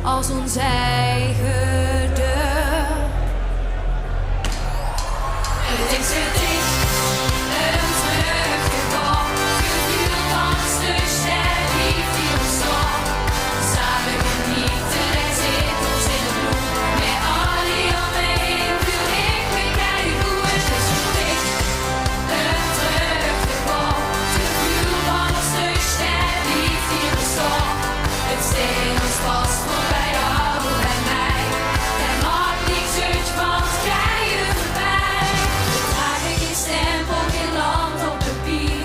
als ons eigen deur. Het is het dicht, een teruggeval, gevuur van een stuk ster, liefde die ons zal. Samen genieten, er zit ons in het bloed, met Ali om me heen, voel ik me keigoed. Het is het dicht, een teruggeval, gevuur van een stuk ster, liefde die ons zal. Het steen ons vast voor bij jou en mij. Er maakt niks uit, want krijgen voorbij. We dragen geen stempel, geen land op papier.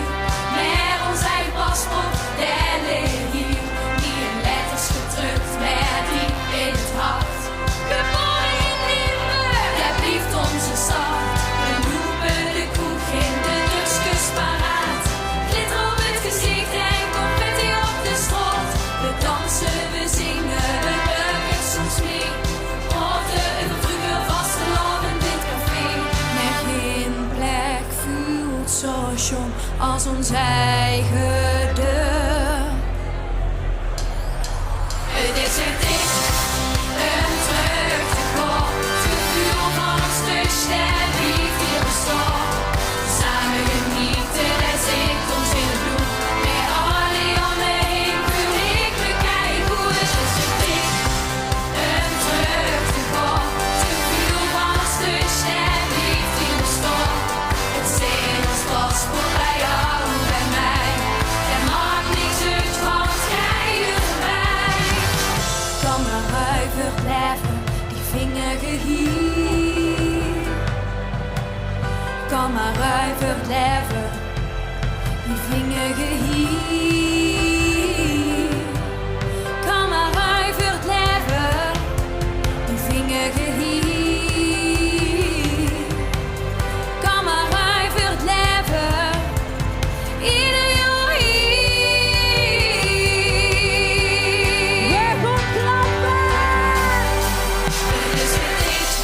Met ons eigen paspoort, daar liggen hier. Niet in letters gedrukt, maar diep in het hart. Geboren in Limburg, daar blijft onze stad. We lopen de kroeg in de drugskus paraat. Glitter op het gezicht en confetti op de strot. We dansen, we zingen, we leuken soms mee. Orde een vroeger vasteland in dit café. Met geen plek voelt zo jong als ons eigen deur. Het is het dicht, een teruggeval, het gevoel van een stuk ster, liefde die ons zal. Samen genieten, daar zit ons in het bloed. Met Ali om me heen, voel ik me keigoed. Het is het dicht, een teruggeval, het gevoel van een stuk ster, liefde die ons zal. Het zit ons vast voor bij jou en mij. Er maakt niks uit, want krijgen voorbij. Kan maar ruiver blijven, die vingerige hier. Kan maar ruiver blijven, die vingerige hier. Kan maar ruiver blijven, die vingerige hier. Kan maar ruiver blijven, ieder jaar hier. We gaan klappen! Het is het dicht,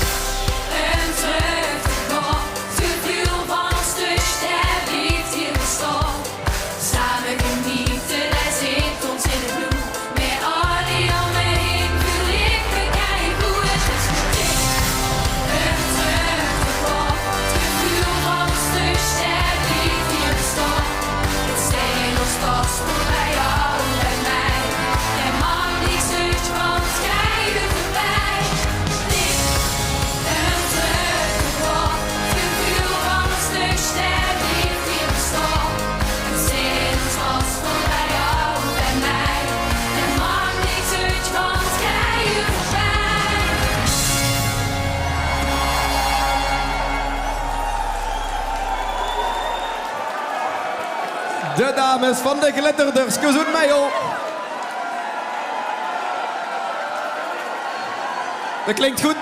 een teruggeval, het gevoel van een stuk ster, liefde die ons zal. Samen genieten, daar zit ons in het bloed. Met Ali om me heen, voel ik me keigoed. Het is het dicht, een teruggeval, het gevoel van een stuk ster, liefde die ons zal. Het steen ons vast voor bij jou en mij. Er maakt niks uit, want krijgen voorbij. Dicht, een teruggeval, het gevoel van een stuk ster, liefde die ons zal. Het steen ons vast voor bij jou en mij. Er maakt niks uit, want krijgen voorbij. De dames van de Glitterders, zoet mij op. Dat klinkt goed.